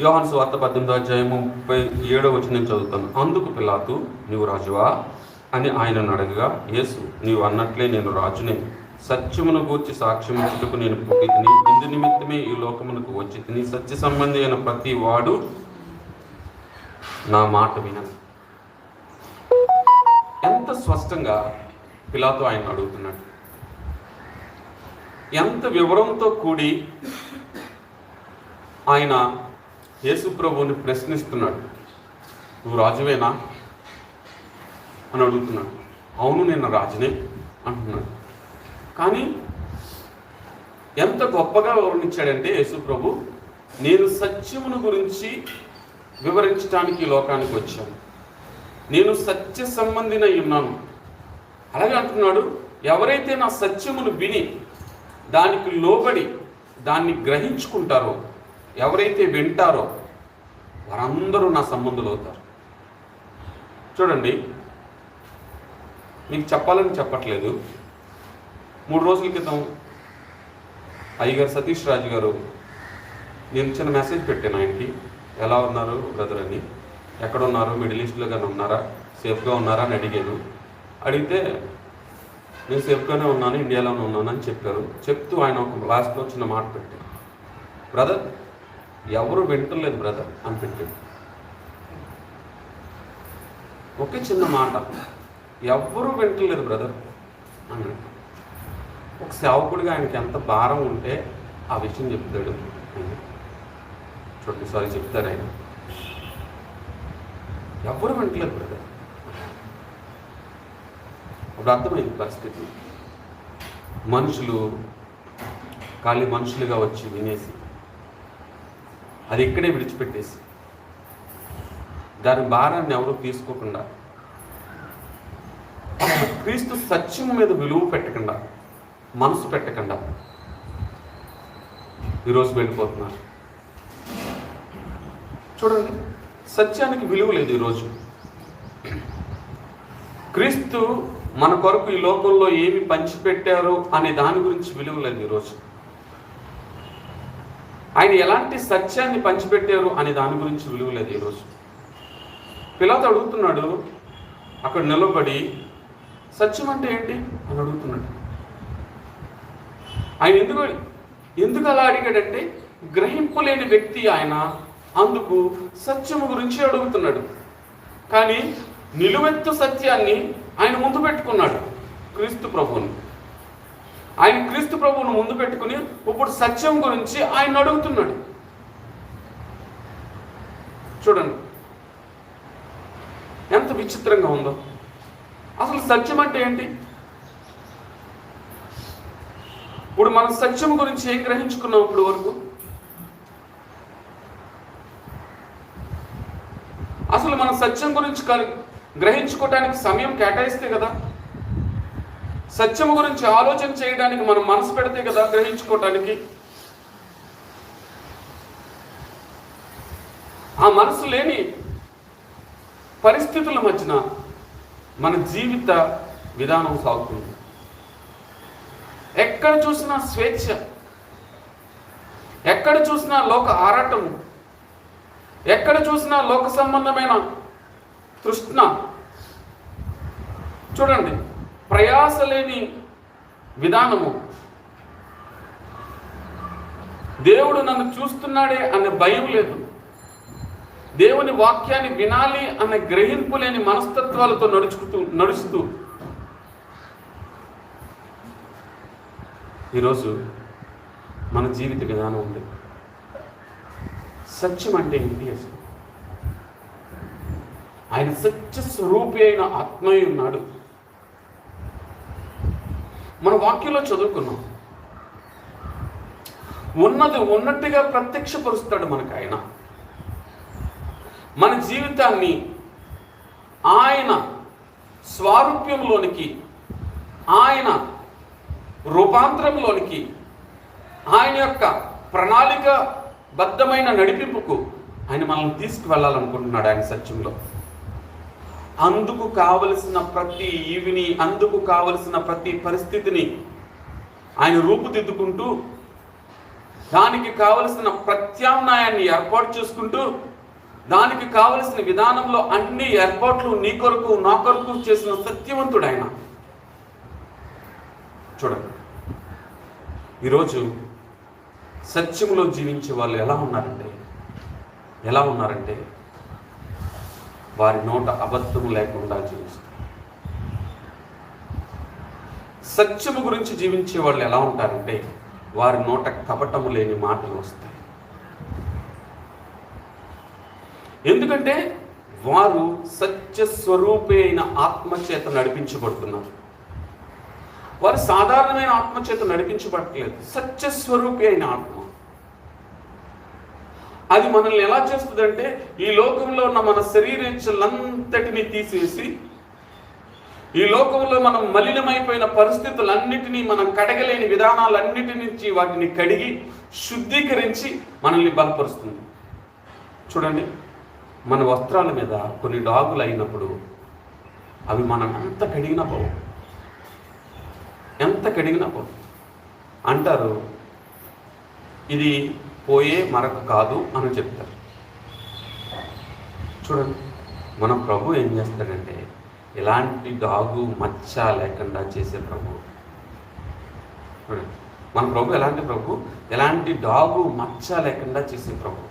యోహాను సువార్త 18:37 చదువుతాను. అందుకు పిలాతు, నీవు రాజువా అని ఆయనను అడగగా, యేసు, నీవు అన్నట్లే నేను రాజునే. సత్యమును గూర్చి సాక్ష్యమిచ్చుటకు నేను పుట్టి తిని, ఇందు నిమిత్తమే ఈ లోకమునకు వచ్చి తిని, సత్య సంబంధి అయిన ప్రతి వాడు నా మాట వినను. ఎంత స్పష్టంగా పిలాతు ఆయన అడుగుతున్నాడు, ఎంత వివరంతో కూడి ఆయన యేసు ప్రభువుని ప్రశ్నిస్తున్నాడు. నువ్వు రాజువేనా అని అడుగుతున్నాడు. అవును, నేను రాజునే అంటున్నాడు. కానీ ఎంత గొప్పగా వివరించాడంటే యేసు ప్రభు, నేను సత్యమును గురించి వివరించడానికి ఈ లోకానికి వచ్చాను, నేను సత్య సంబంధినై ఉన్నాను. అలాగే అంటున్నాడు, ఎవరైతే నా సత్యమును విని దానికి లోబడి దాన్ని గ్రహించుకుంటారో, ఎవరైతే వింటారో వారందరూ నా సంబంధులు అవుతారు. చూడండి, మీకు చెప్పాలని చెప్పట్లేదు. 3 రోజుల క్రితం అయ్యగారు సతీష్ రాజు గారు, నేను చిన్న మెసేజ్ పెట్టాను ఆయనకి, ఎలా ఉన్నారు బ్రదర్ అని, ఎక్కడ ఉన్నారు, మిడిల్ ఈస్ట్లో కానీ ఉన్నారా, సేఫ్గా ఉన్నారా అని అడిగాను. అడిగితే నేను సేఫ్గానే ఉన్నాను, ఇండియాలోనే ఉన్నాను అని చెప్పారు. చెప్తూ ఆయన ఒక లాస్ట్లో చిన్న మాట పెట్టారు, బ్రదర్ ఎవరు వింటలేదు బ్రదర్ అని పెట్టాడు. ఒకే చిన్న మాట, ఎవరు వింటలేదు బ్రదర్ అని. ఒక సేవకుడిగా ఆయనకి ఎంత భారం ఉంటే ఆ విషయం చెప్తాడు. చూడండి, సారీ చెప్తారు ఆయన, ఎవరు వింటలేదు బ్రదర్. అప్పుడు అర్థమైంది పరిస్థితి. ఖాళీ మనుషులుగా వచ్చి వినేసి అది ఇక్కడే విడిచిపెట్టేసి దాని భారాన్ని ఎవరు తీసుకోకుండా, క్రీస్తు సత్యం మీద విలువ పెట్టకుండా, మనసు పెట్టకుండా ఈరోజు వెళ్ళిపోతున్నారు. చూడండి, సత్యానికి విలువ లేదు ఈరోజు. క్రీస్తు మన కొరకు ఈ లోకంలో ఏమి పంచిపెట్టారు అనే దాని గురించి విలువ లేదు ఈరోజు. ఆయన ఎలాంటి సత్యాన్ని పంచిపెట్టారు అనే దాని గురించి విలువ లేదు ఈరోజు. పిలాతు అడుగుతున్నాడు, అక్కడ నిలబడి, సత్యం అంటే ఏంటి అని అడుగుతున్నాడు. ఆయన ఎందుకు అలా అడిగాడంటే, గ్రహింపులేని వ్యక్తి ఆయన, అందుకు సత్యము గురించి అడుగుతున్నాడు. కానీ నిలువెత్తు సత్యాన్ని ఆయన ముందు పెట్టుకున్నాడు, క్రీస్తు ప్రభువుని. ఆయన క్రీస్తు ప్రభువును ముందు పెట్టుకుని ఇప్పుడు సత్యం గురించి ఆయన అడుగుతున్నాడు. చూడండి ఎంత విచిత్రంగా ఉందో. అసలు సత్యం అంటే ఏంటి? ఇప్పుడు మనం సత్యం గురించి ఏం గ్రహించుకున్నాం ఇప్పుడు వరకు? అసలు మన సత్యం గురించి గ్రహించుకోవడానికి సమయం కేటాయిస్తే కదా, సత్యం గురించి ఆలోచన చేయడానికి మనం మనసు పెడితే కదా గ్రహించుకోవటానికి. ఆ మనసు లేని పరిస్థితుల మధ్యన మన జీవిత విధానం సాగుతుంది. ఎక్కడ చూసినా స్వేచ్ఛ, ఎక్కడ చూసినా లోక ఆరాటం, ఎక్కడ చూసినా లోక సంబంధమైన తృష్ణ. చూడండి, ప్రయాస లేని విధానము. దేవుడు నన్ను చూస్తున్నాడే అనే భయం లేదు. దేవుని వాక్యాన్ని వినాలి అనే గ్రహింపు లేని మనస్తత్వాలతో నడుస్తూ ఈరోజు మన జీవిత విధానం ఉంది. సత్యం అంటే ఏంటి అసలు? ఆయన సత్య స్వరూపి అయిన ఆత్మయ్య ఉన్నాడు. మన వాక్యంలో చదువుకున్నాం, ఉన్నది ఉన్నట్టుగా ప్రత్యక్షపరుస్తాడు మనకు ఆయన. మన జీవితాన్ని ఆయన స్వారూప్యంలోనికి, ఆయన రూపాంతరంలోనికి, ఆయన యొక్క ప్రణాళికబద్ధమైన నడిపింపుకు ఆయన మనల్ని తీసుకువెళ్ళాలనుకుంటున్నాడు ఆయన సత్యంలో. అందుకు కావలసిన ప్రతి ఈవిని, అందుకు కావలసిన ప్రతి పరిస్థితిని ఆయన రూపుదిద్దుకుంటూ దానికి కావలసిన ప్రత్యామ్నాయాన్ని ఏర్పాటు చేసుకుంటూ, దానికి కావలసిన విధానంలో అన్ని ఏర్పాట్లు నీ కొరకు నా కొరకు చేసిన సత్యవంతుడు ఆయన. చూడండి, ఈరోజు సత్యములో జీవించే వాళ్ళు ఎలా ఉన్నారంటే వారి నోట అబద్ధము లేకుండా జీవిస్తారు. సత్యము గురించి జీవించే వాళ్ళు ఎలా ఉంటారంటే వారి నోట కపటము లేని మాటలు వస్తాయి. ఎందుకంటే వారు సత్య స్వరూపి అయిన ఆత్మచేత నడిపించబడుతున్నారు. వారు సాధారణమైన ఆత్మచేత నడిపించబడట్లేదు, సత్య స్వరూపి అయిన ఆత్మ. అది మనల్ని ఎలా చేస్తుందంటే ఈ లోకంలో ఉన్న మన శరీరేచ్ఛలంతటినీ తీసేసి, ఈ లోకంలో మనం మలినమైపోయిన పరిస్థితులన్నిటినీ, మనం కడగలేని విధానాలన్నిటి నుంచి వాటిని కడిగి శుద్ధీకరించి మనల్ని బలపరుస్తుంది. చూడండి, మన వస్త్రాల మీద కొన్ని డాగులు అయినప్పుడు అవి మనం ఎంత కడిగినా పోవు అంటారు, ఇది పోయే మరక కాదు అని చెప్తారు. చూడండి, మన ప్రభు ఏం చేస్తాడంటే ఎలాంటి డాగు మచ్చ లేకుండా చేసే ప్రభు. మన ప్రభు ఎలాంటి డాగు మచ్చ లేకుండా చేసే ప్రభు.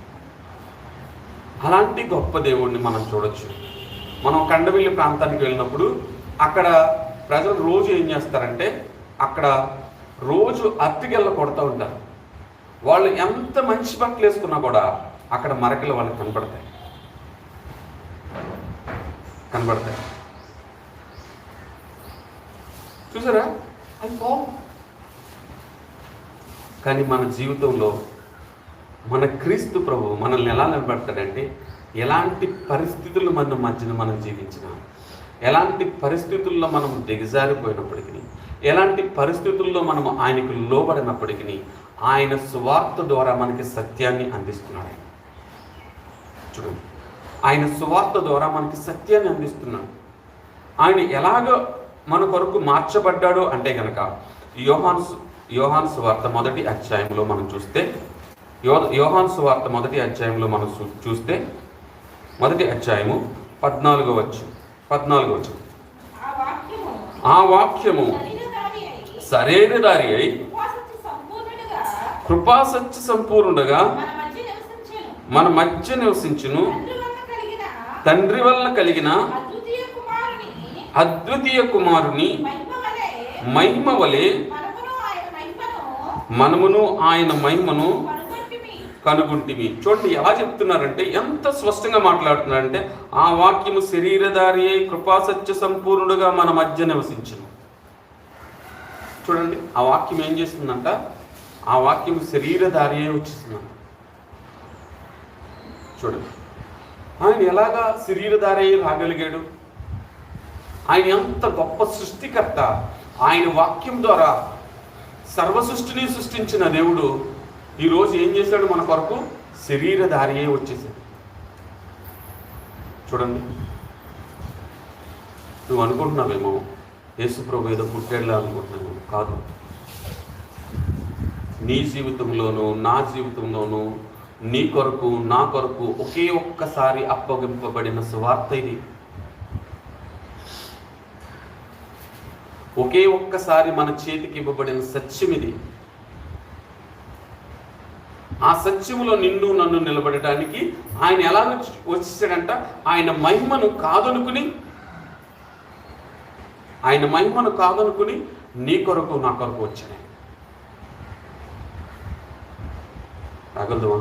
అలాంటి గొప్ప దేవుడిని మనం చూడొచ్చు. మనం కండవిల్లి ప్రాంతానికి వెళ్ళినప్పుడు అక్కడ ప్రజలు రోజు ఏం చేస్తారంటే అక్కడ రోజు అత్తికెళ్ళ కొడుతూ ఉంటారు. వాళ్ళు ఎంత మంచి బట్టలు వేసుకున్నా కూడా అక్కడ మరకలు వాళ్ళకి కనబడతాయి. చూసారా, అది బాగుంది. కానీ మన జీవితంలో మన క్రీస్తు ప్రభు మనల్ని ఎలా నిలబెడతాడంటే ఎలాంటి పరిస్థితులు మన మధ్యన మనం జీవించినా, ఎలాంటి పరిస్థితుల్లో మనం దిగజారిపోయినప్పటికీ, ఎలాంటి పరిస్థితుల్లో మనం ఆయనకు లోబడినప్పటికీ ఆయన సువార్త ద్వారా మనకి సత్యాన్ని అందిస్తున్నాడు. చూడండి, ఆయన సువార్త ద్వారా మనకి సత్యాన్ని అందిస్తున్నాడు. ఆయన ఎలాగ మన కొరకు మార్చబడ్డాడు అంటే కనుక యోహాను సువార్త మొదటి అధ్యాయంలో మనం చూస్తే, యోహాను సువార్త మొదటి అధ్యాయంలో మనం చూస్తే, మొదటి అధ్యాయము 14వ వచనం, ఆ వాక్యము శరీరధారి అయి కృపాసత్య సంపూర్ణుడుగా మన మధ్య నివసించును, తండ్రి వలన కలిగిన అద్వితీయ కుమారుని మహిమ వలె మనమును ఆయన మహిమను కనుగొంటిమి. చూడండి ఎలా చెప్తున్నారంటే, ఎంత స్పష్టంగా మాట్లాడుతున్నారంటే ఆ వాక్యము శరీరధారి అయి కృపాసత్య సంపూర్ణుడుగా మన మధ్య నివసించును. చూడండి, ఆ వాక్యం ఏం చేస్తుందంట, ఆ వాక్యం శరీరధారి అయి వచ్చేస్తుందంట. చూడండి, ఆయన ఎలాగా శరీరధారి అయి రాగలిగాడు? ఆయన ఎంత గొప్ప సృష్టికర్త. ఆయన వాక్యం ద్వారా సర్వ సృష్టిని సృష్టించిన దేవుడు ఈరోజు ఏం చేశాడు? మన కొరకు శరీరధారి అయి వచ్చేసాడు. చూడండి, నువ్వు అనుకుంటున్నావేమో యేసు ప్రభు ఏదో పుట్టాడులే అనుకుంటున్నావు. కాదు, నీ జీవితంలోనూ నా జీవితంలోనూ నీ కొరకు నా కొరకు ఒకే ఒక్కసారి అప్పగింపబడిన సువార్త ఇది. ఒకే ఒక్కసారి మన చేతికి ఇవ్వబడిన సత్యం ఇది. ఆ సత్యములో నిన్ను నన్ను నిలబడటానికి ఆయన ఎలా వచ్చేసాడంట, ఆయన మహిమను కాదనుకుని నీ కొరకు నా కొరకు వచ్చాడు. రాగలదువా?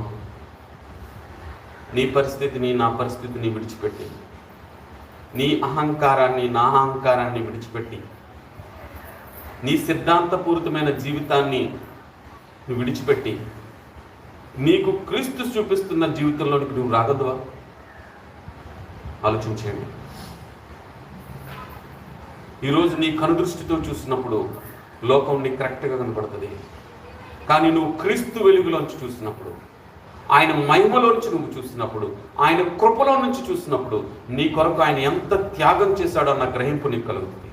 నీ పరిస్థితిని నా పరిస్థితిని విడిచిపెట్టి, నీ అహంకారాన్ని నా అహంకారాన్ని విడిచిపెట్టి, నీ సిద్ధాంతపూరితమైన జీవితాన్ని నువ్వు విడిచిపెట్టి నీకు క్రీస్తు చూపిస్తున్న జీవితంలోనికి నువ్వు రాగలదువా? ఆలోచించండి. ఈరోజు నీ కనుదృష్టితో చూసినప్పుడు లోకం నీకు కరెక్ట్గా కనపడుతుంది. కానీ నువ్వు క్రీస్తు వెలుగులోంచి చూసినప్పుడు, ఆయన మహిమలోంచి నువ్వు చూసినప్పుడు, ఆయన కృపలో నుంచి చూసినప్పుడు నీ కొరకు ఆయన ఎంత త్యాగం చేశాడో అన్న గ్రహింపు నీకు కలుగుతుంది.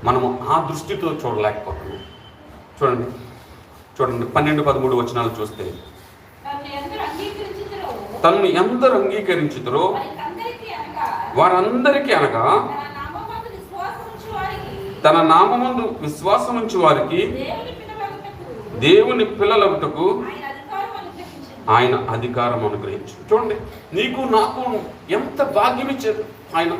మనము ఆ దృష్టితో చూడలేకపోతున్నాం. చూడండి 12-13 వచనాలు చూస్తే, తనను ఎందరు అంగీకరించుతారో వారందరికీ అనగా తన నామమందు విశ్వాసం ఉంచి వారికి దేవుని పిల్లలవుటకు ఆయన అధికారం అనుగ్రహించు. చూడండి, నీకు నాకు ఎంత భాగ్యం ఇచ్చారు ఆయన.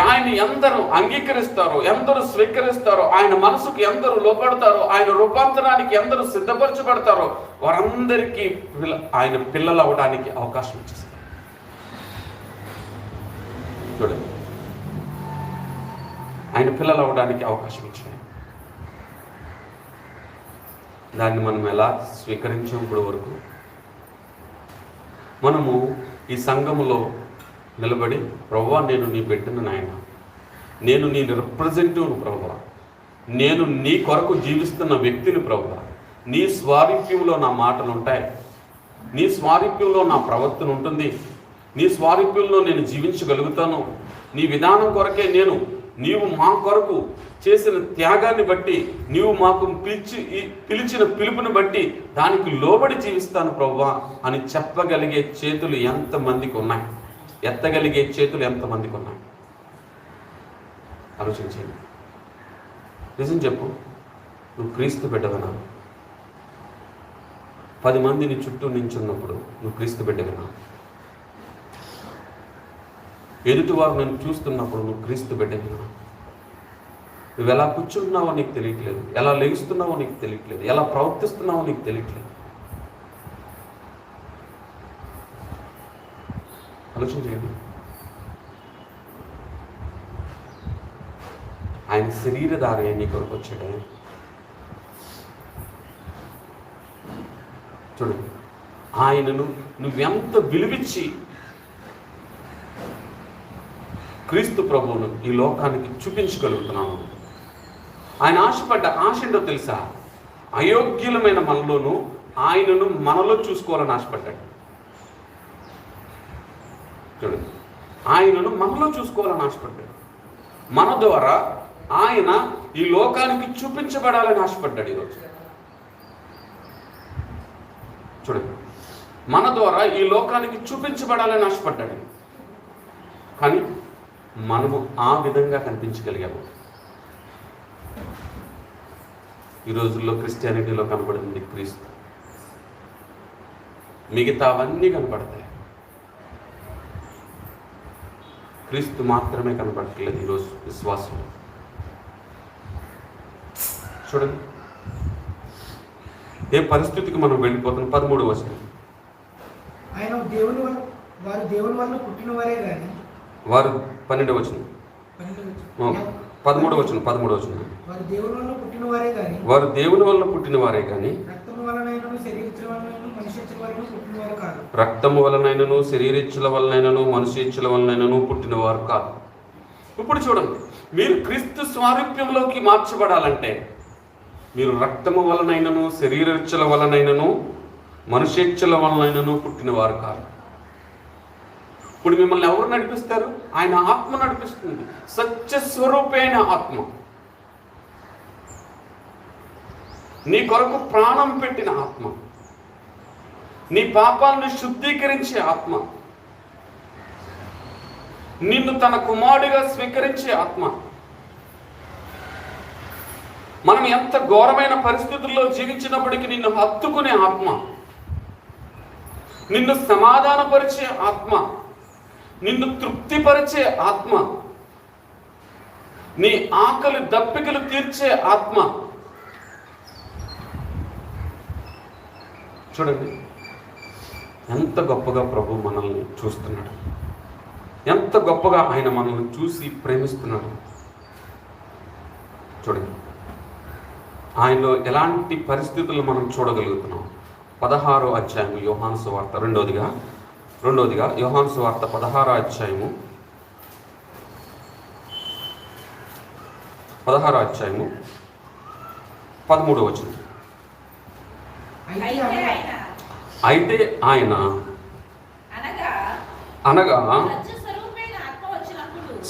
ఆయన ఎందరు అంగీకరిస్తారో, ఎందరు స్వీకరిస్తారో, ఆయన మనసుకు ఎందరు లోపడతారో, ఆయన రూపాంతరానికి ఎందరు సిద్ధపరచబడతారో వారందరికీ ఆయన పిల్లలు అవడానికి అవకాశం ఇచ్చేస్తారు. చూడండి, ఆయన పిల్లలు అవడానికి అవకాశం ఇచ్చాడు. దాన్ని మనం ఎలా స్వీకరించాం? ఇప్పుడు వరకు మనము ఈ సంఘములో నిలబడి, ప్రభువా నేను నీ బిడ్డను నాయన, నేను నీ రిప్రజెంటివ్ను ప్రభువా, నేను నీ కొరకు జీవిస్తున్న వ్యక్తిని ప్రభువా, నీ స్వారూప్యంలో నా మాటలు ఉంటాయి, నీ స్వారూప్యంలో నా ప్రవర్తన ఉంటుంది, నీ స్వారూప్యంలో నేను జీవించగలుగుతాను, నీ విధానం కొరకే నీవు మా కొరకు చేసిన త్యాగాన్ని బట్టి, నీవు మాకు పిలిచిన పిలుపుని బట్టి దానికి లోబడి జీవిస్తాను ప్రభువా అని చెప్పగలిగే చేతులు ఎంతమందికి ఉన్నాయి? ఎత్తగలిగే చేతులు ఎంతమందికి ఉన్నాయి? ఆలోచించండి. నిజం చెప్పు, నువ్వు క్రీస్తు బిడ్డవనా? 10 మంది నీ చుట్టూ నించున్నప్పుడు నువ్వు క్రీస్తు బిడ్డవనా? ఎదుటివారు నేను చూస్తున్నప్పుడు నువ్వు క్రీస్తు బిడ్డవనా? నువ్వు ఎలా కూర్చుంటున్నావో నీకు తెలియట్లేదు, ఎలా లేస్తున్నావో నీకు తెలియట్లేదు, ఎలా ప్రవర్తిస్తున్నావో నీకు తెలియట్లేదు. ఆలోచించండి. ఆయన శరీరధారి నీ కొరకు వచ్చాడే. చూడండి, ఆయనను నువ్వెంత విలువిచ్చి క్రీస్తు ప్రభువును ఈ లోకానికి చూపించగలుగుతున్నాను. ఆయన ఆశ ఏంటో తెలుసా? అయోగ్యులమైన మనలోనూ ఆయనను మనలో చూసుకోవాలని ఆశపడ్డాడు. చూడండి, ఆయనను మనలో చూసుకోవాలని ఆశపడ్డాడు. మన ద్వారా ఆయన ఈ లోకానికి చూపించబడాలని ఆశపడ్డాడు. ఈరోజు చూడండి, మన ద్వారా ఈ లోకానికి చూపించబడాలని ఆశపడ్డాడు. కానీ మనము ఆ విధంగా కనిపించగలిగాము. ఈ రోజుల్లో క్రిస్టియానిటీలో కనపడింది క్రీస్తు, మిగతా అవన్నీ కనపడతాయి, క్రీస్తు మాత్రమే కనపడట్లేదు ఈరోజు విశ్వాసం. చూడండి, ఏ పరిస్థితికి మనం వెళ్ళిపోతున్నాం. 13వ వచనం, ఆయన వారు దేవుని వల్ల పుట్టినవారే కానీ, వారు 12వ వచనం 13వ వచనం వారు దేవుని వల్ల పుట్టినవారే కానీ రక్తము వలనైనను శరీరేచ్ఛల వలనైనను మనుష్యేచ్ఛల వలనైనను పుట్టినవారు కాదు. ఇప్పుడు చూడండి, మీరు క్రీస్తు స్వారూప్యంలోకి మార్చబడాలంటే మీరు రక్తము వలనైనను శరీరేచ్ఛల వలనైనను మనుష్యేచ్ఛల వలనైనను పుట్టినవారు కాదు. ఇప్పుడు మిమ్మల్ని ఎవరు నడిపిస్తారు? ఆయన ఆత్మ నడిపిస్తుంది. సత్యస్వరూపైన ఆత్మ, నీ కొరకు ప్రాణం పెట్టిన ఆత్మ, నీ పాపాలను శుద్ధీకరించే ఆత్మ, నిన్ను తన కుమారుడిగా స్వీకరించే ఆత్మ. మనం ఎంత ఘోరమైన పరిస్థితుల్లో జీవించినప్పటికీ నిన్ను హత్తుకునే ఆత్మ, నిన్ను సమాధానపరిచే ఆత్మ, నిన్ను తృప్తిపరిచే ఆత్మ, నీ ఆకలి దప్పికలు తీర్చే ఆత్మ. చూడండి, ఎంత గొప్పగా ప్రభు మనల్ని చూస్తున్నాడు, ఎంత గొప్పగా ఆయన మనల్ని చూసి ప్రేమిస్తున్నాడు. చూడండి, ఆయనలో ఎలాంటి పరిస్థితులు మనం చూడగలుగుతున్నాం. 16వ అధ్యాయము యోహాను సువార్త, రెండోదిగా యోహాను సువార్త 16వ అధ్యాయము 13వ వచనం. అయితే ఆయన అనగా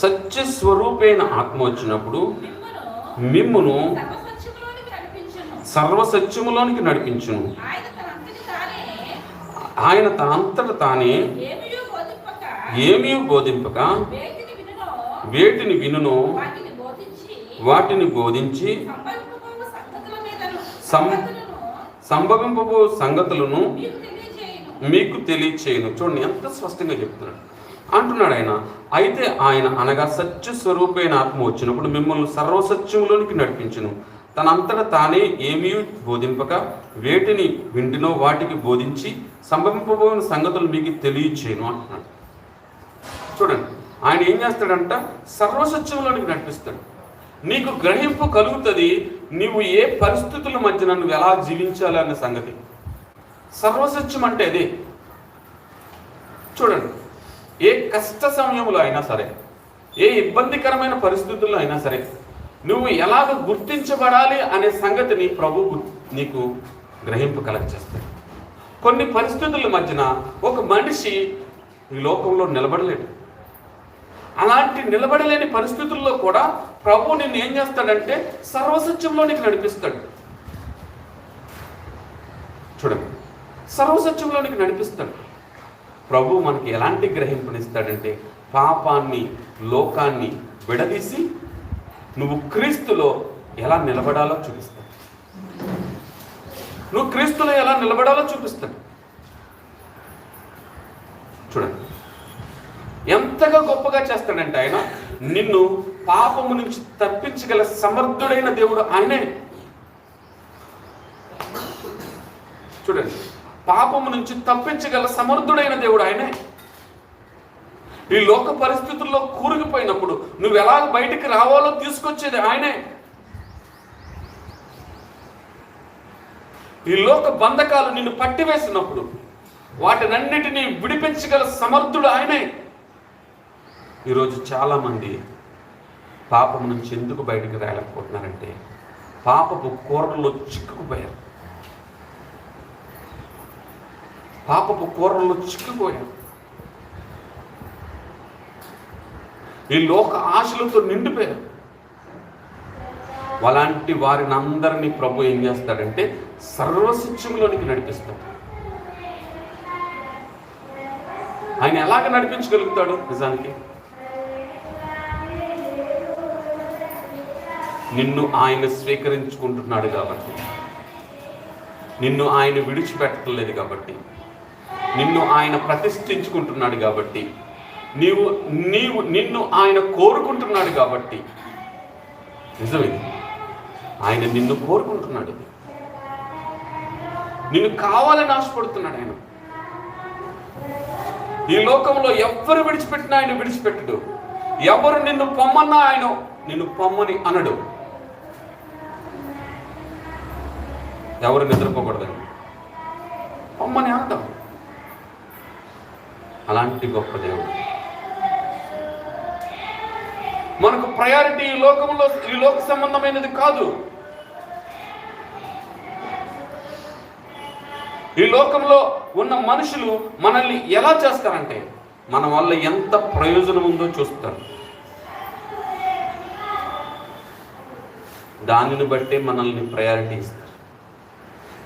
సత్యస్వరూపైన ఆత్మ వచ్చినప్పుడు మిమ్మును సర్వసత్యములోనికి నడిపించును. ఆయన తనంతట తానే ఏమీ బోధింపక వేటిని వినునో వాటిని బోధించి సంభవింపబో సంగతులను మీకు తెలియచేయను. చూడండి ఎంత స్పష్టంగా చెప్తున్నాడు. అంటున్నాడు ఆయన, అయితే ఆయన అనగా సత్య స్వరూపైన ఆత్మ వచ్చినప్పుడు మిమ్మల్ని సర్వసత్యములోనికి నడిపించును. తనంతట తానే ఏమీ బోధింపక వేటిని వింటినో వాటికి బోధించి సంభవింపబోయిన సంగతులు మీకు తెలియచేయను అంటున్నాడు. చూడండి, ఆయన ఏం చేస్తాడంట? సర్వసత్యంలోనికి నడిపిస్తాడు. నీకు గ్రహింపు కలుగుతుంది, నీవు ఏ పరిస్థితుల మధ్యన నువ్వు ఎలా జీవించాలి అన్న సంగతి. సర్వసత్యం అంటే అదే. చూడండి, ఏ కష్ట సమయంలో అయినా సరే, ఏ ఇబ్బందికరమైన పరిస్థితుల్లో అయినా సరే, నువ్వు ఎలాగ గుర్తించబడాలి అనే సంగతిని ప్రభువు నీకు గ్రహింపు కలగచేస్తాడు. కొన్ని పరిస్థితుల మధ్యన ఒక మనిషి ఈ లోకంలో నిలబడలేడు. అలాంటి నిలబడలేని పరిస్థితుల్లో కూడా ప్రభు నిన్ను ఏం చేస్తాడంటే సర్వసత్యంలోనికి నడిపిస్తాడు. చూడండి, సర్వసత్యంలోనికి నడిపిస్తాడు. ప్రభు మనకి ఎలాంటి గ్రహింపునిస్తాడంటే పాపాన్ని, లోకాన్ని విడదీసి నువ్వు క్రీస్తులో ఎలా నిలబడాలో చూపిస్తాడు. నువ్వు క్రీస్తులో ఎలా నిలబడాలో చూపిస్తాడు. చూడండి, ఎంతగా గొప్పగా చేస్తాడంటే ఆయన నిన్ను పాపము నుంచి తప్పించగల సమర్థుడైన దేవుడు ఆయనే. చూడండి, పాపము నుంచి తప్పించగల సమర్థుడైన దేవుడు ఆయనే. ఈ లోక పరిస్థితుల్లో కూరుకుపోయినప్పుడు నువ్వు ఎలా బయటికి రావాలో తీసుకొచ్చేది ఆయనే. ఈ లోక బంధకాలు నిన్ను పట్టివేసినప్పుడు వాటినన్నిటినీ విడిపించగల సమర్థుడు ఆయనే. ఈరోజు చాలామంది పాపం నుంచి ఎందుకు బయటికి రాలేకపోతున్నారంటే పాపపు కూరల్లో చిక్కుకుపోయారు. పాపపు కూరల్లో చిక్కుపోయారు. ఈ లోక ఆశలతో నిండిపోయారు. అలాంటి వారిని అందరినీ ప్రభు ఏం చేస్తాడంటే సర్వసత్యంలోనికి నడిపిస్తాడు. ఆయన ఎలాగ నడిపించగలుగుతాడు? నిజానికి నిన్ను ఆయన స్వీకరించుకుంటున్నాడు కాబట్టి, నిన్ను ఆయన విడిచిపెట్టలేదు కాబట్టి, నిన్ను ఆయన ప్రతిష్ఠించుకుంటున్నాడు కాబట్టి, నిన్ను ఆయన కోరుకుంటున్నాడు కాబట్టి. నిజమే, ఆయన నిన్ను కోరుకుంటున్నాడు, నిన్ను కావాలని ఆశపడుతున్నాడు ఆయన. ఈ లోకంలో ఎవరు విడిచిపెట్టినా ఆయన విడిచిపెట్టడు. ఎవరు నిన్ను పొమ్మన్నా ఆయన నిన్ను పొమ్మని అనడు. ఎవరు నిద్రపోకూడదని పొమ్మని అంటాం. అలాంటి గొప్ప దేవుడు మనకు ప్రయారిటీ ఈ లోకంలో, ఈ లోక సంబంధమైనది కాదు. ఈ లోకంలో ఉన్న మనుషులు మనల్ని ఎలా చేస్తారంటే మన వల్ల ఎంత ప్రయోజనం ఉందో చూస్తారు. దానిని బట్టే మనల్ని ప్రయారిటీ ఇస్తారు.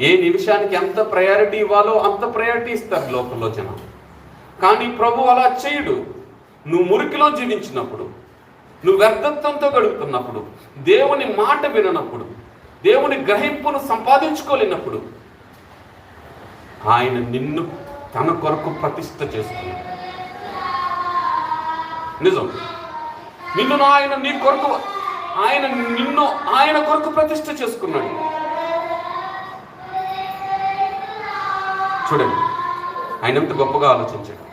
ఏ నిమిషానికి ఎంత ప్రయారిటీ ఇవ్వాలో అంత ప్రయారిటీ ఇస్తారు లోకంలో జనం. కానీ ప్రభు అలా చేయడు. నువ్వు మురికిలో జీవించినప్పుడు, నువ్వు వ్యర్థత్వంతో గడుపుతున్నప్పుడు, దేవుని మాట విననప్పుడు, దేవుని గ్రహింపును సంపాదించుకోలేనప్పుడు ఆయన నిన్ను తన కొరకు ప్రతిష్ఠ చేసుకున్నాడు. నిజం, నిన్ను ఆయన నీ కొరకు, ఆయన నిన్ను ఆయన కొరకు ప్రతిష్ఠ చేసుకున్నాడు. చూడండి, ఆయన ఎంత గొప్పగా ఆలోచించాడు.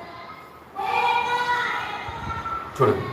చూడండి,